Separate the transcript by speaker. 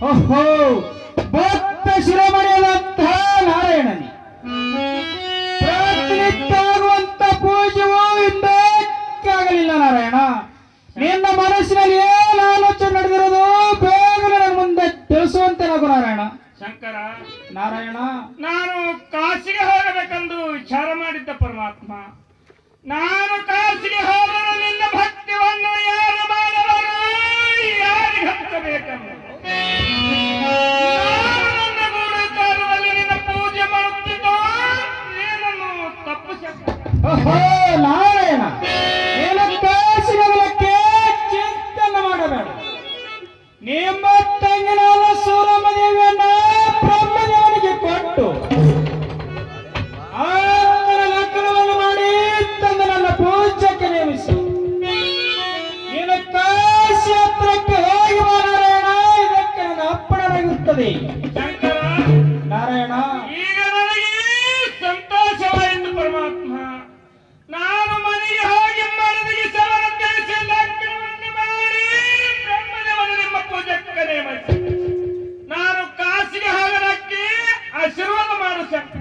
Speaker 1: ಓಹೋ ಭಕ್ತ ಶಿರೋಮಣಿಯಾದಂತಹ ನಾರಾಯಣನಿ ಪ್ರತಿನಿತ್ಯ ಆಗುವಂತ ಪೂಜೆಯೂ ಹಿಂದಕ್ಕಾಗಲಿಲ್ಲ ನಾರಾಯಣ. ನಿನ್ನ ಮನಸ್ಸಿನಲ್ಲಿ ಏನು ಆಲೋಚನೆ ನಡೆದಿರೋದು ಬೇಗನೆ ನನ್ನ ಮುಂದೆ ತಿಳಿಸುವಂತೆ ನಾವು ನಾರಾಯಣ.
Speaker 2: ಶಂಕರ
Speaker 1: ನಾರಾಯಣ,
Speaker 2: ನಾನು ಕಾಶಿಗೆ ಹೋಗಬೇಕೆಂದು ವಿಚಾರ ಮಾಡಿದ್ದ ಪರಮಾತ್ಮ, ನಾನು ಕಾಶಿಗೆ ಹೋಗಲು ನಿನ್ನ ಭಕ್ತಿಯನ್ನು ಯಾರು ಮಾಡಬಾರು, ಯಾರಿಗೆ ಹಚ್ಚಬೇಕೆಂದು ನಾನು ನನ್ನ ಗೂಢಚಾರದಲ್ಲಿ ನಿನ್ನ ಪೂಜೆ ಮಾಡುತ್ತಿದ್ದೋ ಏನನ್ನು ತಪ್ಪು ಶಂಕರ.
Speaker 1: ಓಹೋ ನಾರಾಯಣ, ನೀನು ಕಾಶಿಗೆ ಹೋಗಲಿಕ್ಕೆ ಚಿಂತನೆ ಮಾಡಬೇಡ. ನಿಮ್ಮ ತಂಗಿನಾದ ಸೂರಮದೇವಿಯನ್ನ ಬ್ರಹ್ಮದೇವನಿಗೆ ಕೊಟ್ಟು ಆತನ ಲಗ್ನವನ್ನು ಮಾಡಿ ತಂದು ನನ್ನ ಪೂಜೆಗೆ ನೇಮಿಸಿ ನೀನು ಕಾಶಿ ಹತ್ರಕ್ಕೆ ಹೋಗಿ ಬಾ ನಾರಾಯಣ. ಇದಕ್ಕೆ ನನ್ನ ಅಪ್ಪಣೆಯಾಗಿರುತ್ತದೆ.
Speaker 2: ಶಂಕರ
Speaker 1: ನಾರಾಯಣ,
Speaker 2: ಈಗ ನನಗೆ ಸಂತೋಷವಾಯಿತು ಪರಮಾತ್ಮ. ನಾನು ಮನೆಗೆ ಹೋಗಿ ಮನದಿಗೆ ಸವರ ತಿಳಿಸಿ ಲಗ್ನವನ್ನು ಮಾಡಿ ಬ್ರಹ್ಮದೇವನ ನಿಮ್ಮ ಪೂಜಕ್ಕೆ ನೇಮಿಸಿ ನಾನು ಕಾಶಿಗೆ ಹೋಗಲಿಕ್ಕೆ ಆಶೀರ್ವಾದ ಮಾಡು ಶಂಕರ.